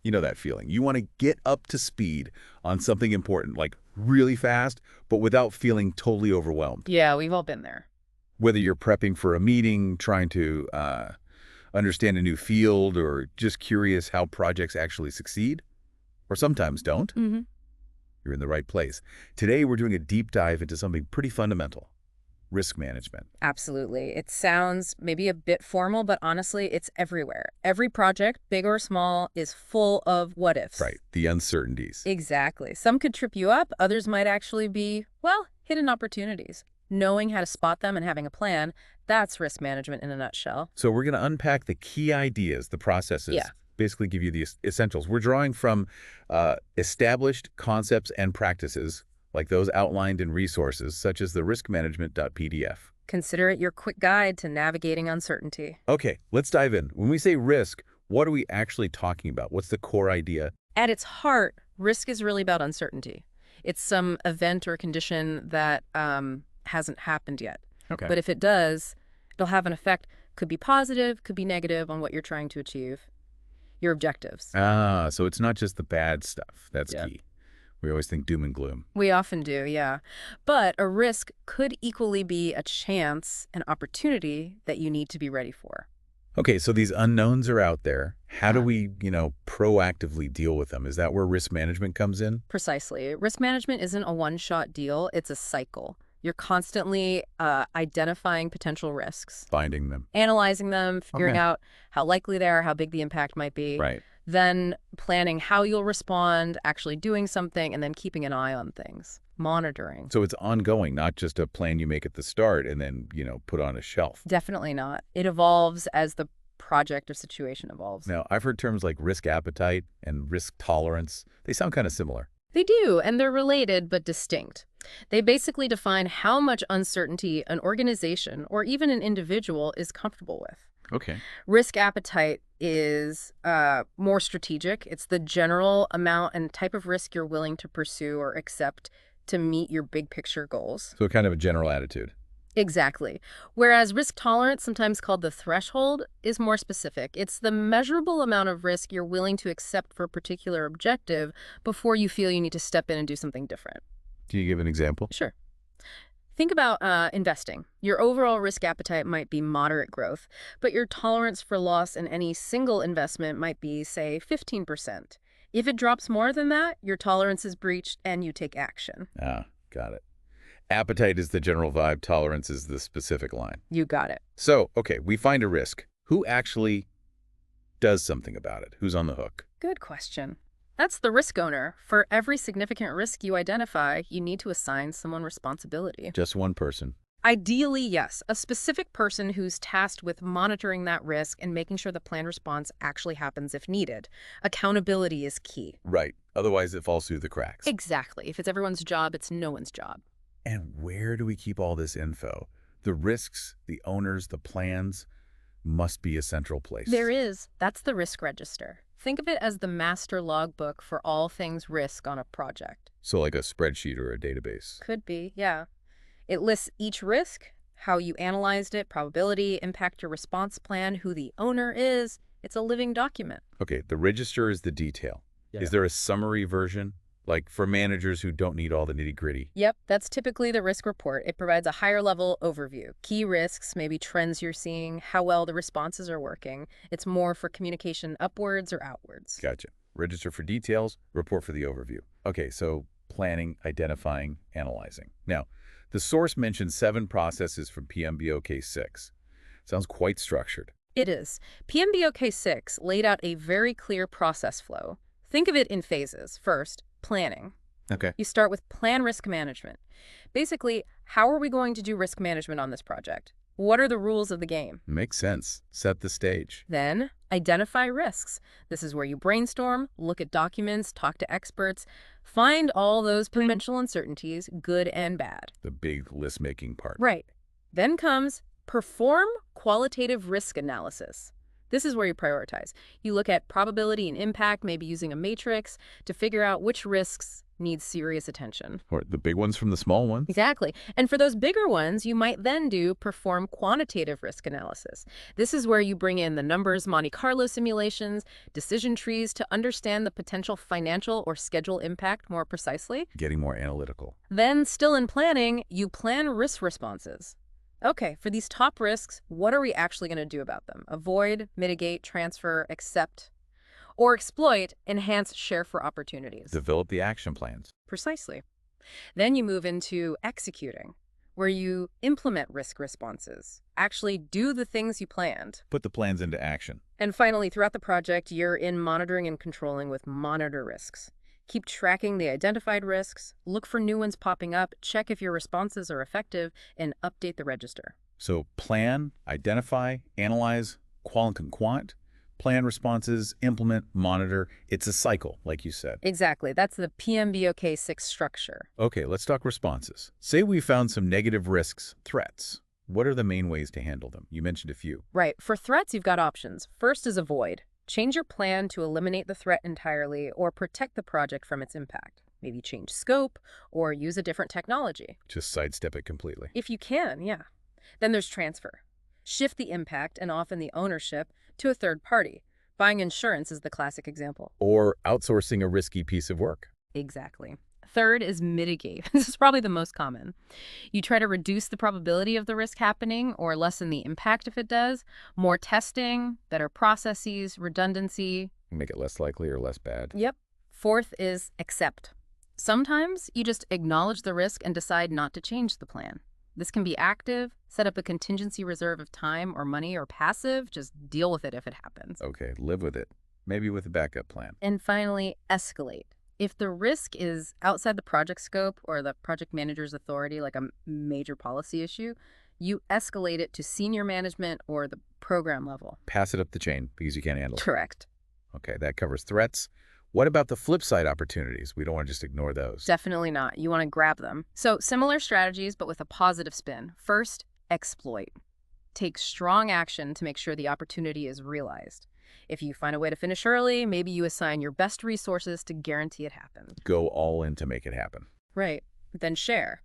You know that feeling. You want to get up to speed on something important, like really fast, but without feeling totally overwhelmed. Yeah, we've all been there. Whether you're prepping for a meeting, trying to understand a new field, or just curious how projects actually succeed, or sometimes don't, Hmm. you're in the right place. Today, we're doing a deep dive into something pretty fundamental: risk management. Absolutely. It sounds maybe a bit formal, but honestly, it's everywhere. Every project, big or small, is full of what ifs. Right, the uncertainties. Exactly. Some could trip you up, others might actually be, well, hidden opportunities. Knowing how to spot them and having a plan, that's risk management in a nutshell. So we're going to unpack the key ideas, the Yeah. processes, basically give you the essentials. We're drawing from established concepts and practices, like those outlined in resources, such as the riskmanagement.pdf. Consider it your quick guide to navigating uncertainty. Okay, let's dive in. When we say risk, what are we actually talking about? What's the core idea? At its heart, risk is really about uncertainty. It's some event or condition that hasn't happened yet. Okay. But if it does, it'll have an effect. Could be positive, could be negative on what you're trying to achieve, your objectives. Ah, so it's not just the bad stuff. That's Yeah. key. We always think doom and gloom. We often do, yeah. But a risk could equally be a chance, an opportunity that you need to be ready for. Okay, so these unknowns are out there. How do Uh, we, proactively deal with them? Is that where risk management comes in? Precisely. Risk management isn't a one-shot deal, it's a cycle. You're constantly identifying potential risks, Finding them. analyzing them, figuring Okay. out how likely they are, how big the impact might be, Right. then planning how you'll respond, actually doing something, and then keeping an eye on things, monitoring. So it's ongoing, not just a plan you make at the start and then, put on a shelf. Definitely not. It evolves as the project or situation evolves. Now, I've heard terms like risk appetite and risk tolerance. They sound kind of similar. They do, and they're related but distinct. They basically define how much uncertainty an organization or even an individual is comfortable with. Okay. Risk appetite is more strategic. It's the general amount and type of risk you're willing to pursue or accept to meet your big picture goals. So kind of a general attitude. Exactly. Whereas risk tolerance, sometimes called the threshold, is more specific. It's the measurable amount of risk you're willing to accept for a particular objective before you feel you need to step in and do something different. Do you give an example? Sure. Think about investing. Your overall risk appetite might be moderate growth, but your tolerance for loss in any single investment might be, say, 15%. If it drops more than that, your tolerance is breached and you take action. Ah, got it. Appetite is the general vibe. Tolerance is the specific line. You got it. So, okay, we find a risk. Who actually does something about it? Who's on the hook? Good question. That's the risk owner. For every significant risk you identify, you need to assign someone responsibility. Just one person. Ideally, yes, a specific person who's tasked with monitoring that risk and making sure the planned response actually happens if needed. Accountability is key. Right. Otherwise, it falls through the cracks. Exactly. If it's everyone's job, it's no one's job. And where do we keep all this info? The risks, the owners, the plans must be a central place. There is. That's the risk register. Think of it as the master logbook for all things risk on a project. So like a spreadsheet or a database. Could be, yeah. It lists each risk, how you analyzed it, probability, impact your response plan, who the owner is. It's a living document. Okay, the register is the detail. Yeah. Is there a summary version? Like for managers who don't need all the nitty-gritty? Yep, that's typically the risk report. It provides a higher level overview. Key risks, maybe trends you're seeing, how well the responses are working. It's more for communication upwards or outwards. Gotcha. Register for details, report for the overview. Okay, so planning, identifying, analyzing. Now, the source mentions 7 processes from PMBOK 6. Sounds quite structured. It is. PMBOK 6 laid out a very clear process flow. Think of it in phases. First, planning. Okay. You start with plan risk management. Basically, how are we going to do risk management on this project? What are the rules of the game? Makes sense. Set the stage. Then, identify risks. This is where you brainstorm, look at documents, talk to experts, find all those potential uncertainties, good and bad. The big list-making part. Right. Then comes perform qualitative risk analysis. This is where you prioritize. You look at probability and impact, maybe using a matrix, to figure out which risks needs serious attention. Or the big ones from the small ones? Exactly. And for those bigger ones, you might then perform quantitative risk analysis. This is where you bring in the numbers, Monte Carlo simulations, decision trees to understand the potential financial or schedule impact more precisely. Getting more analytical. Then, still in planning, you plan risk responses. Okay, for these top risks, what are we actually going to do about them? Avoid, mitigate, transfer, accept, or exploit, enhance, share for opportunities. Develop the action plans. Precisely. Then you move into executing, where you implement risk responses, actually do the things you planned. Put the plans into action. And finally, throughout the project, you're in monitoring and controlling with monitor risks. Keep tracking the identified risks, look for new ones popping up, check if your responses are effective, and update the register. So plan, identify, analyze, qual and quant, plan responses, implement, monitor. It's a cycle, like you said. Exactly. That's the PMBOK 6 structure. Okay, let's talk responses. Say we found some negative risks, threats. What are the main ways to handle them? You mentioned a few. Right. For threats, you've got options. First is avoid. Change your plan to eliminate the threat entirely or protect the project from its impact. Maybe change scope or use a different technology. Just sidestep it completely. If you can, yeah. Then there's transfer. Shift the impact and often the ownership to a third party. Buying insurance is the classic example. Or outsourcing a risky piece of work. Exactly. Third is mitigate. This is probably the most common. You try to reduce the probability of the risk happening or lessen the impact if it does. More testing, better processes, redundancy. Make it less likely or less bad. Yep. Fourth is accept. Sometimes you just acknowledge the risk and decide not to change the plan. This can be active, set up a contingency reserve of time or money, or passive, just deal with it if it happens. Okay, live with it. Maybe with a backup plan. And finally, escalate. If the risk is outside the project scope or the project manager's authority, like a major policy issue, you escalate it to senior management or the program level. Pass it up the chain because you can't handle it. Correct. Okay, that covers threats. What about the flip side opportunities? We don't want to just ignore those. Definitely not. You want to grab them. So similar strategies, but with a positive spin. First, exploit. Take strong action to make sure the opportunity is realized. If you find a way to finish early, maybe you assign your best resources to guarantee it happens. Go all in to make it happen. Right. Then share.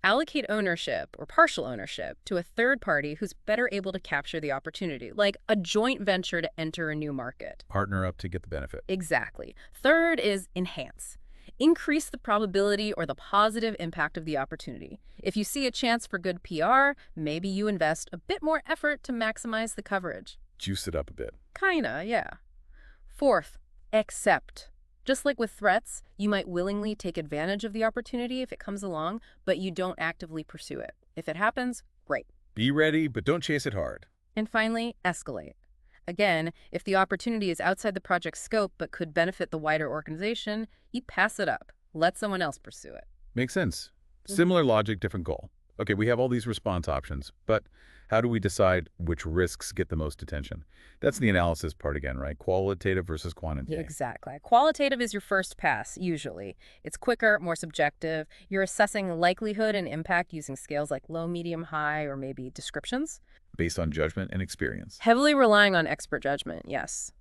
Allocate ownership or partial ownership to a third party who's better able to capture the opportunity, like a joint venture to enter a new market. Partner up to get the benefit. Exactly. Third is enhance. Increase the probability or the positive impact of the opportunity. If you see a chance for good PR, maybe you invest a bit more effort to maximize the coverage. Juice it up a bit. Kinda, yeah. Fourth, accept. Just like with threats, you might willingly take advantage of the opportunity if it comes along, but you don't actively pursue it. If it happens, great. Be ready, but don't chase it hard. And finally, escalate. Again, if the opportunity is outside the project's scope but could benefit the wider organization, you pass it up. Let someone else pursue it. Makes sense. Similar logic, different goal. Okay, we have all these response options, but how do we decide which risks get the most attention? That's the analysis part again, right? Qualitative versus quantitative. Exactly. Qualitative is your first pass, usually. It's quicker, more subjective. You're assessing likelihood and impact using scales like low, medium, high, or maybe descriptions. Based on judgment and experience. Heavily relying on expert judgment, yes.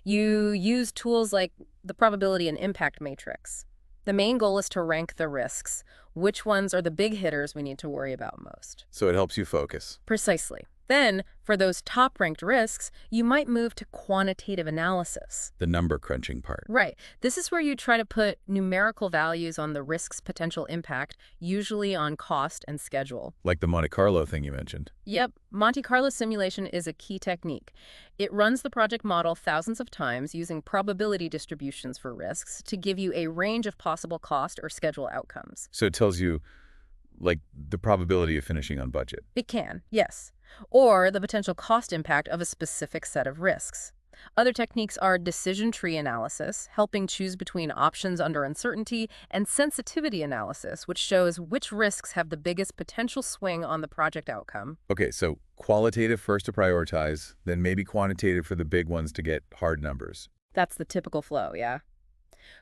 You use tools like the probability and impact matrix. The main goal is to rank the risks. Which ones are the big hitters we need to worry about most? So it helps you focus. Precisely. Then, for those top-ranked risks, you might move to quantitative analysis. The number crunching part. Right. This is where you try to put numerical values on the risk's potential impact, usually on cost and schedule. Like the Monte Carlo thing you mentioned. Yep. Monte Carlo simulation is a key technique. It runs the project model thousands of times using probability distributions for risks to give you a range of possible cost or schedule outcomes. So it tells you, like, the probability of finishing on budget. It can, yes. Or the potential cost impact of a specific set of risks. Other techniques are decision tree analysis, helping choose between options under uncertainty, and sensitivity analysis, which shows which risks have the biggest potential swing on the project outcome. Okay, so qualitative first to prioritize, then maybe quantitative for the big ones to get hard numbers. That's the typical flow, yeah?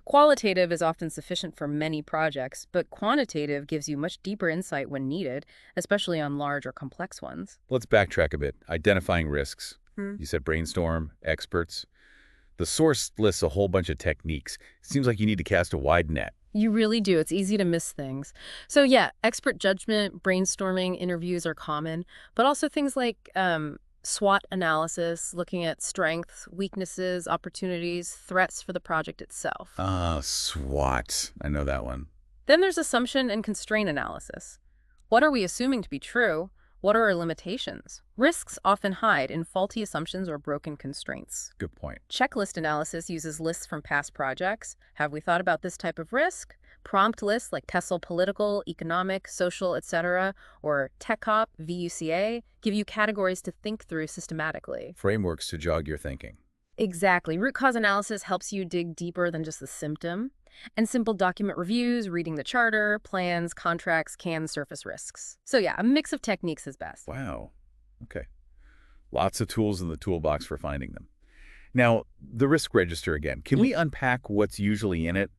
Qualitative is often sufficient for many projects, but quantitative gives you much deeper insight when needed, especially on large or complex ones. Let's backtrack a bit. Identifying risks. You said brainstorm, experts. The source lists a whole bunch of techniques. It seems like you need to cast a wide net. You really do. It's easy to miss things. So yeah, expert judgment, brainstorming, interviews are common, but also things like SWOT analysis, looking at strengths, weaknesses, opportunities, threats for the project itself. SWOT. I know that one. Then there's assumption and constraint analysis. What are we assuming to be true? What are our limitations? Risks often hide in faulty assumptions or broken constraints. Good point. Checklist analysis uses lists from past projects. Have we thought about this type of risk? Prompt lists like TESOL political, economic, social, etc., or TechCop, VUCA, give you categories to think through systematically. Frameworks to jog your thinking. Exactly. Root cause analysis helps you dig deeper than just the symptom. And simple document reviews, reading the charter, plans, contracts can surface risks. So yeah, a mix of techniques is best. Wow. Okay. Lots of tools in the toolbox for finding them. Now, the risk register again. Can we unpack what's usually in it?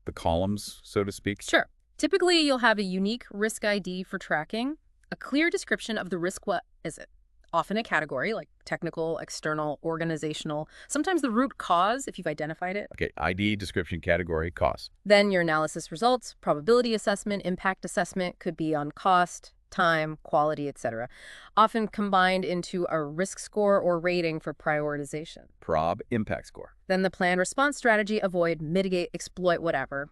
The columns, so to speak? Sure. Typically, you'll have a unique risk ID for tracking, a clear description of the risk. What is it? Often a category like technical, external, organizational, sometimes the root cause if you've identified it. Okay, ID, description, category, cost. Then your analysis results, probability assessment, impact assessment could be on cost, time, quality, etc. Often combined into a risk score or rating for prioritization. Prob, impact score. Then the plan response strategy, avoid, mitigate, exploit, whatever.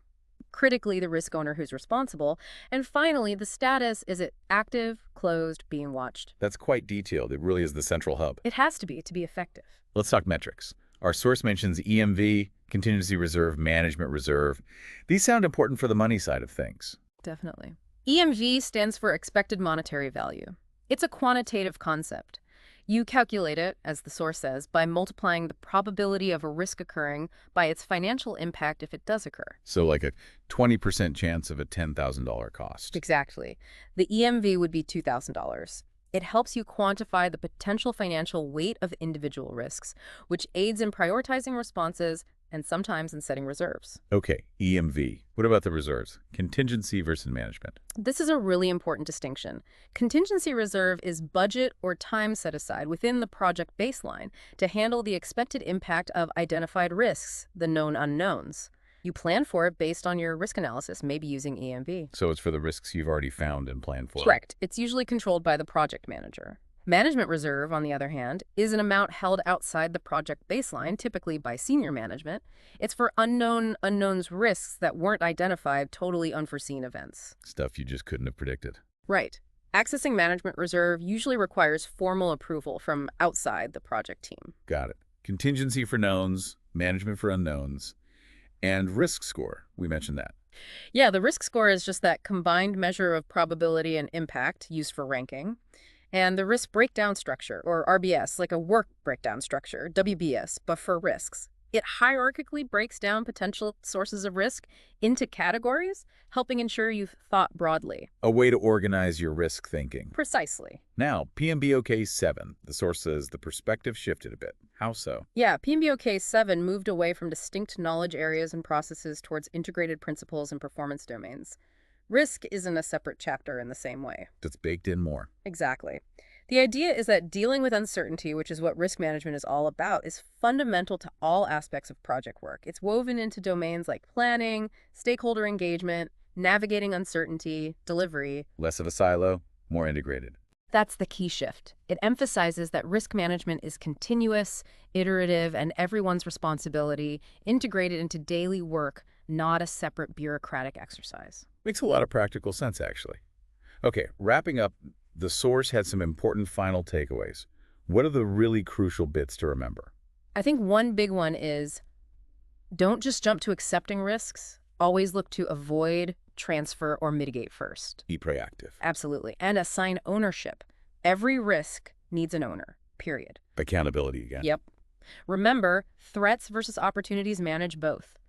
Critically, the risk owner who's responsible. And finally, the status, is it active, closed, being watched? That's quite detailed. It really is the central hub. It has to be effective. Let's talk metrics. Our source mentions EMV, contingency reserve, management reserve. These sound important for the money side of things. Definitely. EMV stands for expected monetary value. It's a quantitative concept. You calculate it, as the source says, by multiplying the probability of a risk occurring by its financial impact if it does occur. So like a 20% chance of a $10,000 cost. Exactly. The EMV would be $2,000. It helps you quantify the potential financial weight of individual risks, which aids in prioritizing responses and sometimes in setting reserves. Okay, EMV. What about the reserves? Contingency versus management. This is a really important distinction. Contingency reserve is budget or time set aside within the project baseline to handle the expected impact of identified risks, the known unknowns. You plan for it based on your risk analysis, maybe using EMV. So it's for the risks you've already found and planned for. Correct. It's usually controlled by the project manager. Management reserve, on the other hand, is an amount held outside the project baseline, typically by senior management. It's for unknowns risks that weren't identified, totally unforeseen events. Stuff you just couldn't have predicted. Right. Accessing management reserve usually requires formal approval from outside the project team. Got it. Contingency for knowns, management for unknowns, and risk score. We mentioned that. Yeah, the risk score is just that combined measure of probability and impact used for ranking. And the risk breakdown structure, or RBS, like a work breakdown structure, WBS, but for risks. It hierarchically breaks down potential sources of risk into categories, helping ensure you've thought broadly. A way to organize your risk thinking. Precisely. Now, PMBOK 7. The source says the perspective shifted a bit. How so? Yeah, PMBOK 7 moved away from distinct knowledge areas and processes towards integrated principles and performance domains. Risk isn't a separate chapter in the same way. That's baked in more. Exactly. The idea is that dealing with uncertainty, which is what risk management is all about, is fundamental to all aspects of project work. It's woven into domains like planning, stakeholder engagement, navigating uncertainty, delivery. Less of a silo, more integrated. That's the key shift. It emphasizes that risk management is continuous, iterative, and everyone's responsibility, integrated into daily work, not a separate bureaucratic exercise. Makes a lot of practical sense, actually. Okay, wrapping up, the source had some important final takeaways. What are the really crucial bits to remember? I think one big one is don't just jump to accepting risks. Always look to avoid, transfer, or mitigate first. Be proactive. Absolutely. And assign ownership. Every risk needs an owner, period. Accountability again. Yep. Remember, threats versus opportunities manage both.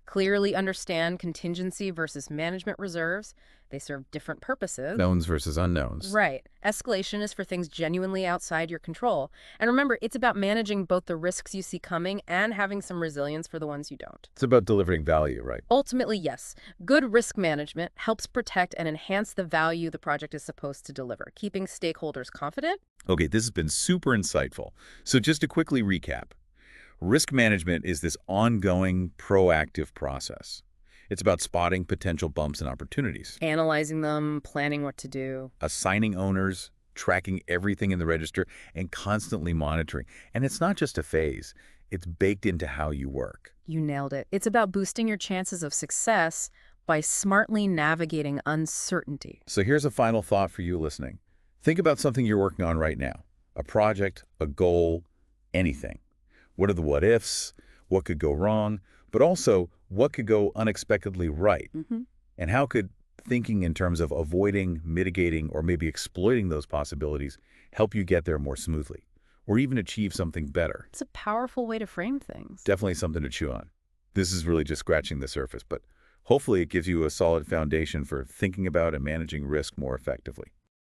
Clearly understand contingency versus management reserves. They serve different purposes. Knowns versus unknowns. Right. Escalation is for things genuinely outside your control. And remember, it's about managing both the risks you see coming and having some resilience for the ones you don't. It's about delivering value, right? Ultimately, yes. Good risk management helps protect and enhance the value the project is supposed to deliver, keeping stakeholders confident. Okay, this has been super insightful. So just to quickly recap, risk management is this ongoing, proactive process. It's about spotting potential bumps and opportunities, Analyzing them, planning what to do. assigning owners, tracking everything in the register, and constantly monitoring. And it's not just a phase. It's baked into how you work. You nailed it. It's about boosting your chances of success by smartly navigating uncertainty. So here's a final thought for you listening. Think about something you're working on right now. A project, a goal, anything. What are the what-ifs? What could go wrong? But also, what could go unexpectedly right? And how could thinking in terms of avoiding, mitigating, or maybe exploiting those possibilities help you get there more smoothly? Or even achieve something better? It's a powerful way to frame things. Definitely something to chew on. This is really just scratching the surface, but hopefully it gives you a solid foundation for thinking about and managing risk more effectively.